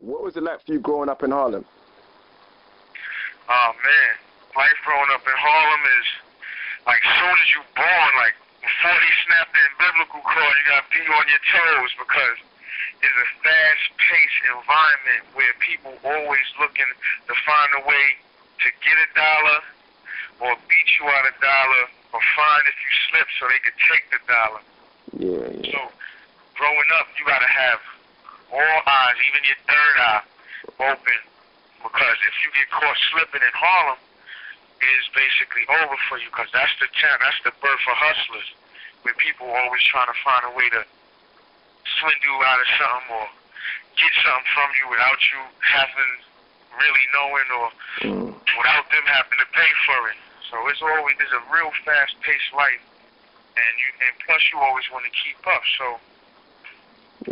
What was it like for you growing up in Harlem? Oh man, life growing up in Harlem is like as soon as you born, like before they snap that biblical cord, you gotta be on your toes because it's a fast-paced environment where people always looking to find a way to get a dollar or beat you out a dollar or find if you slip so they could take the dollar. Yeah. So growing up, you gotta have all eyes, even your third eye, open, because if you get caught slipping in Harlem, it is basically over for you, because that's the town, that's the birth of hustlers, where people always trying to find a way to swindle you out of something or get something from you without you having really knowing or without them having to pay for it. So it's a real fast-paced life, and plus you always want to keep up. So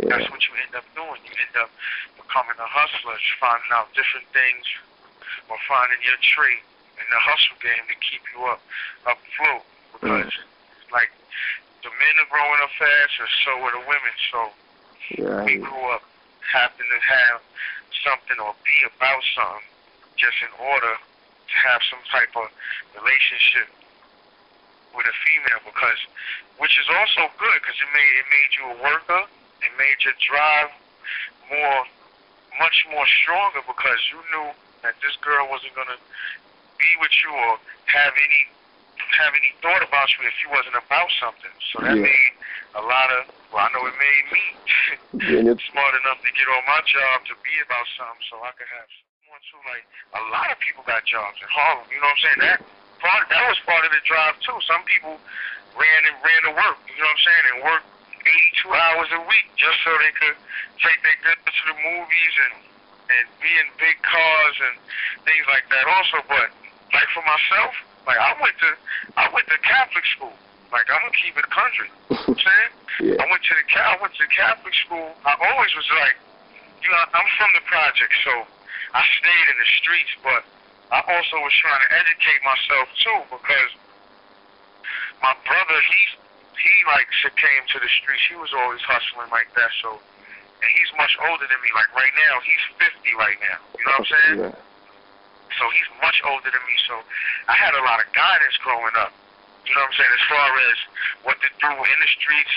that's what you end up doing. You end up becoming a hustler, finding out different things or finding your trade in the hustle game to keep you up afloat. Because like the men are growing up fast, and so are the women. So we grew up having to have something or be about something just in order to have some type of relationship with a female, because which is also good because it made you a worker. It made your drive much more stronger, because you knew that this girl wasn't gonna be with you or have any thought about you if you wasn't about something. So that made a lot of, well, I know it made me smart enough to get on my job to be about something so I could have someone too. Like a lot of people got jobs in Harlem, you know what I'm saying? That was part of the drive too. Some people ran to work, you know what I'm saying, and worked 82 hours a week just so they could take their goods to the movies and be in big cars and things like that also. But like for myself, like I went to Catholic school. Like I'm gonna keep it 100. You know what I'm saying? I went to Catholic school. I always was like, you know, I'm from the project, so I stayed in the streets, but I also was trying to educate myself too, because my brother, he like came to the streets. He was always hustling like that. So, and he's much older than me. Like right now, he's 50 right now. You know what I'm saying? So he's much older than me. So I had a lot of guidance growing up. You know what I'm saying? As far as what to do in the streets,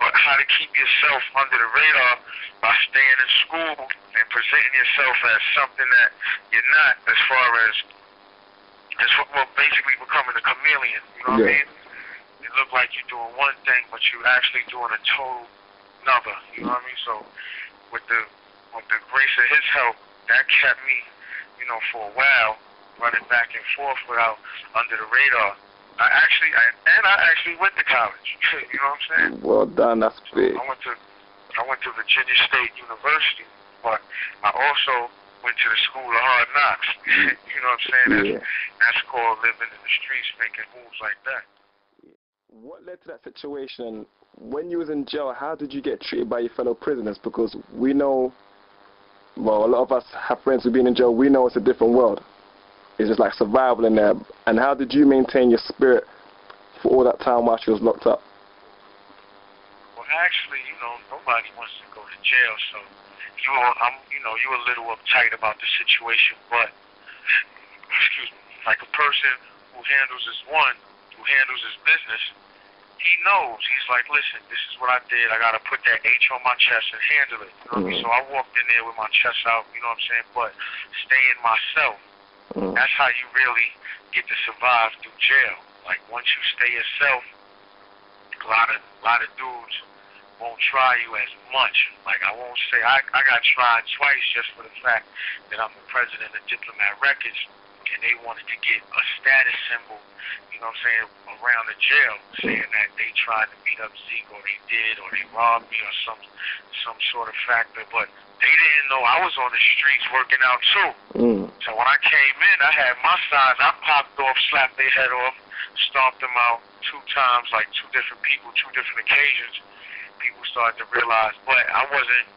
how to keep yourself under the radar by staying in school and presenting yourself as something that you're not. As far as basically becoming a chameleon. You know what I mean? It look like you're doing one thing, but you're actually doing a total another. You know what I mean? So with the grace of his help, that kept me, you know, for a while running back and forth without under the radar. I actually went to college. You know what I'm saying? Well done. That's big. I went to Virginia State University, but I also went to the School of Hard Knocks. You know what I'm saying? That's called living in the streets, making moves like that. What led to that situation? When you was in jail, how did you get treated by your fellow prisoners? Because we know, well, a lot of us have friends who've been in jail. We know it's a different world. It's just like survival in there. And how did you maintain your spirit for all that time while she was locked up? Well, actually, you know, nobody wants to go to jail, so you were a little uptight about the situation, but excuse me, like a person who handles his business, he knows. He's like, listen, this is what I did. I got to put that H on my chest and handle it. You know what I mean? So I walked in there with my chest out, you know what I'm saying, but staying myself. That's how you really get to survive through jail. Like, once you stay yourself, a lot of dudes won't try you as much. Like, I won't say, I got tried twice just for the fact that I'm the president of Diplomat Records, and they wanted to get a status symbol, you know what I'm saying, around the jail, saying that they tried to beat up Zeke, or they did, or they robbed me, or some sort of factor. But they didn't know I was on the streets working out too. So when I came in, I had my size. I popped off, slapped their head off, stomped them out 2 times, like 2 different people, 2 different occasions. People started to realize, but I wasn't.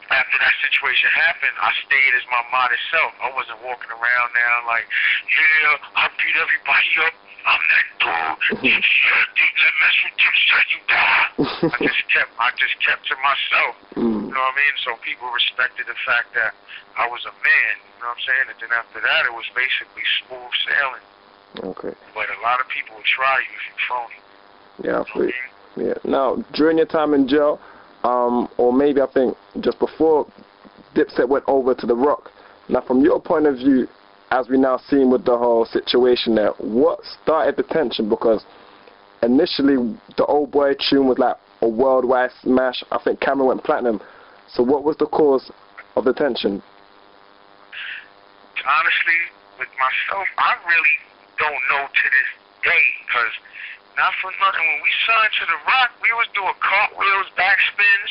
After that situation happened, I stayed as my modest self. I wasn't walking around now like, yeah, I beat everybody up. I'm that dude. If you mess with Dipset, you die. I just kept to myself. You know what I mean? So people respected the fact that I was a man. You know what I'm saying? And then after that, it was basically smooth sailing. Okay. But a lot of people will try you if you're phony. Yeah, you know what I mean? Yeah. Now, during your time in jail, or maybe I think just before Dipset went over to The Rock, now from your point of view, as we now seen with the whole situation there, what started the tension? Because initially the Old Boy tune was like a worldwide smash. I think Camron went platinum. So what was the cause of the tension? Honestly, with myself, I really don't know to this day, because not for nothing, when we signed to The Rock, we was doing cartwheels, backspins,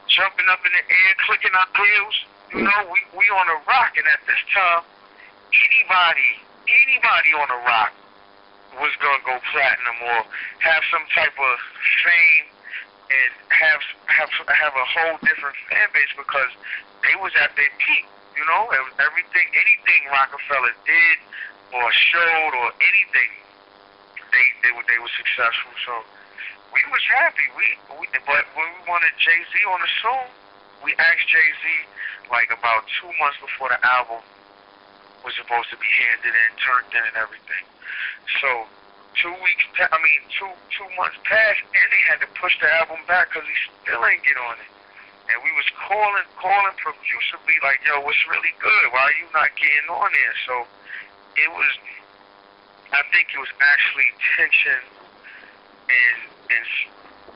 jumping up in the air, clicking our heels. You know, we on The Rock, and at this time, anybody on The Rock was gonna go platinum or have some type of fame and have a whole different fan base, because they was at their peak. You know, anything Rocafella did or showed or anything, they were successful. So we was happy. But when we wanted Jay Z on the song, we asked Jay Z like about 2 months before the album was supposed to be handed in, turned in, and everything. So 2 months passed, and they had to push the album back because he still ain't get on it. And we was calling profusely like, yo, what's really good? Why are you not getting on there? So it was, I think it was actually tension, and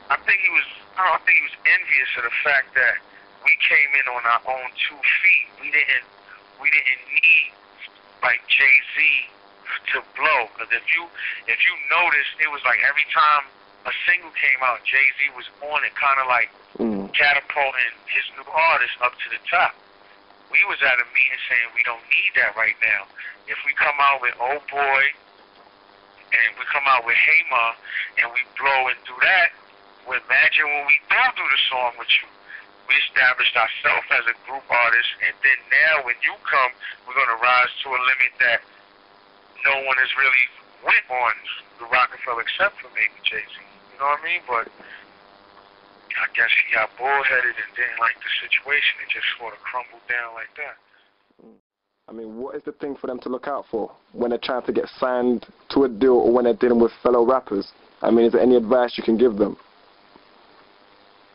I think he was envious of the fact that we came in on our own 2 feet. We didn't need like Jay Z to blow, because if you notice, it was like every time a single came out, Jay Z was on it, kind of like catapulting his new artist up to the top. We was at a meeting saying we don't need that right now. If we come out with Old Boy and we come out with Hey Ma and we blow and do that, well, imagine when we do the song with you. We established ourselves as a group artist, and then now when you come, we're going to rise to a limit that no one has really went on the Rocafella except for maybe Jay Z. You know what I mean? But I guess he got bullheaded and didn't like the situation. It just sort of crumbled down like that. I mean, what is the thing for them to look out for when they're trying to get signed to a deal or when they're dealing with fellow rappers? I mean, is there any advice you can give them?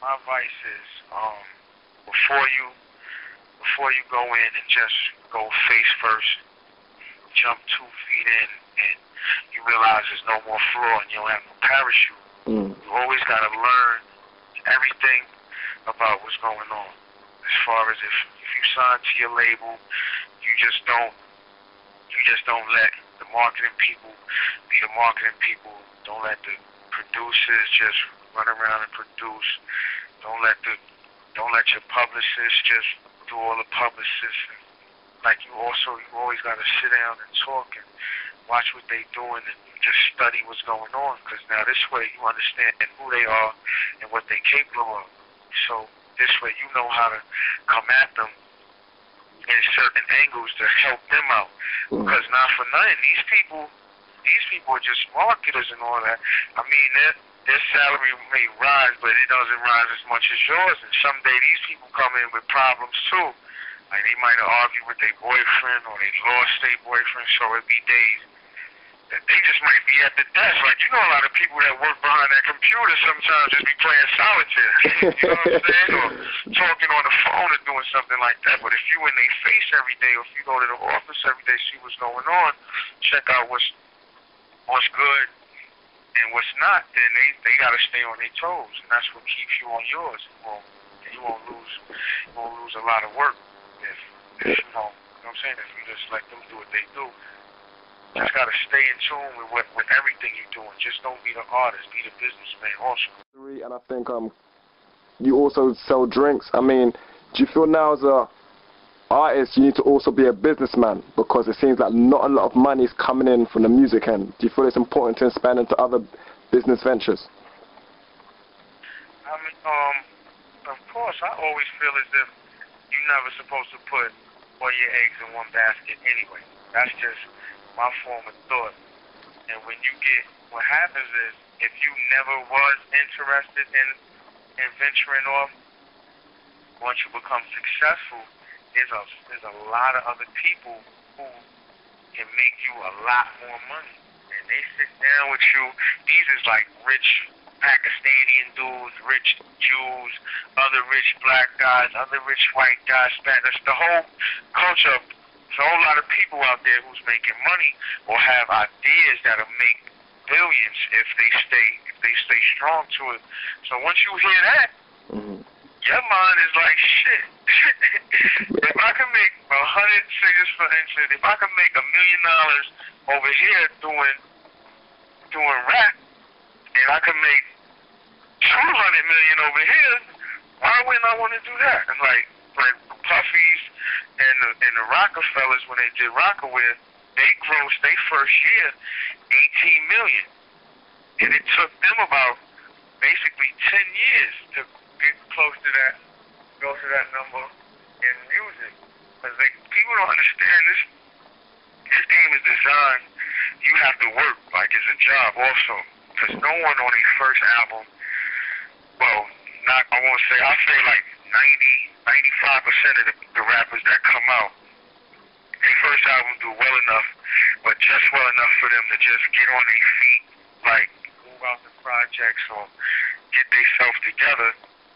My advice is, before you go in and just go face first, jump 2 feet in, and you realize there's no more floor and you don't have no parachute. You always got to learn everything about what's going on. As far as if you sign to your label, you just don't let the marketing people be the marketing people. Don't let the producers just run around and produce. Don't let your publicists just do all the publicists. Like you always got to sit down and talk and watch what they doing and just study what's going on, because now this way you understand who they are and what they're capable of. So this way you know how to come at them in certain angles to help them out. Because not for nothing, these people are just marketers and all that. I mean, their salary may rise, but it doesn't rise as much as yours. And someday these people come in with problems too. Like they might have argued with their boyfriend or they lost their boyfriend, so it'd be days that they just might be at the desk. Like, you know, a lot of people that work behind that computer sometimes just be playing solitaire. You know what I'm saying? Or talking on the phone or doing something like that. But if you in their face every day, or if you go to the office every day, see what's going on, check out what's good and what's not, then they got to stay on their toes, and that's what keeps you on yours. You won't lose a lot of work if you know what I'm saying, if you just let them do what they do. Just got to stay in tune with everything you're doing. Just don't be the artist, be the businessman also. And I think you also sell drinks. I mean, do you feel now as a artist you need to also be a businessman, because it seems like not a lot of money is coming in from the music end? Do you feel it's important to expand into other business ventures? I mean, of course, I always feel as if you're never supposed to put all your eggs in one basket anyway. That's just my form of thought. And when you get, what happens is, if you never was interested in venturing off, once you become successful, there's a lot of other people who can make you a lot more money. And they sit down with you. These is like rich Pakistani dudes, rich Jews, other rich black guys, other rich white guys, Spanish. The whole culture, there's a whole lot of people out there who's making money or have ideas that'll make billions if they stay strong to it. So once you hear that, your mind is like, shit. If I can make if I can make $1 million over here doing rap, and I can make $200 million over here, why wouldn't I want to do that? And like Puffy's and the Rocafellas, when they did Rockaware, they grossed their first year $18 million, and it took them about basically 10 years to get close to that, go to that number in music. Because people don't understand this. This game is designed. You have to work like it's a job also. Because no one on their first album, well, I won't say, I'll say like 95% of the rappers that come out, their first album do well enough, but just well enough for them to just get on their feet, like move out the projects or get themselves together.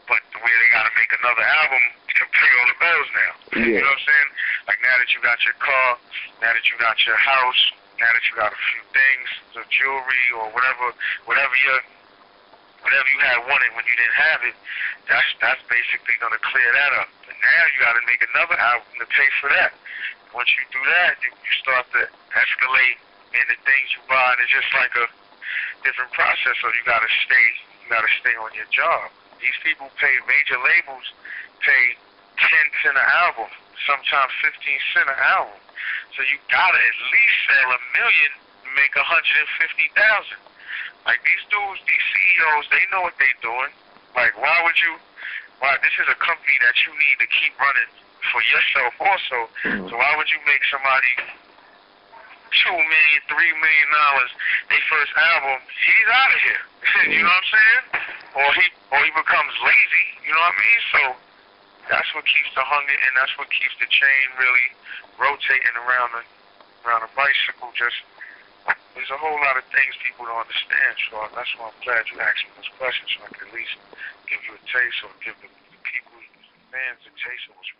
But the way they gotta make another album to pay all the bills now. Yeah. You know what I'm saying? Like now that you got your car, now that you got your house, now that you got a few things, the jewelry or whatever you had wanted when you didn't have it, that's basically gonna clear that up. But now you gotta make another album to pay for that. Once you do that, you start to escalate in the things you buy, and it's just like a different process. So you gotta stay on your job. These people major labels pay 10 cents an album, sometimes 15 cents an album. So you gotta at least sell $1 million to make 150,000. Like these dudes, these CEOs, they know what they're doing. Like why this is a company that you need to keep running for yourself also. So why would you make somebody $2 million, $3 million their first album? He's out of here. You know what I'm saying? Or he becomes lazy, you know what I mean? So that's what keeps the hunger, and that's what keeps the chain really rotating around a bicycle. Just there's a whole lot of things people don't understand, so that's why I'm glad you asked me this question, so I can at least give you a taste or give the people, the fans, a taste of what's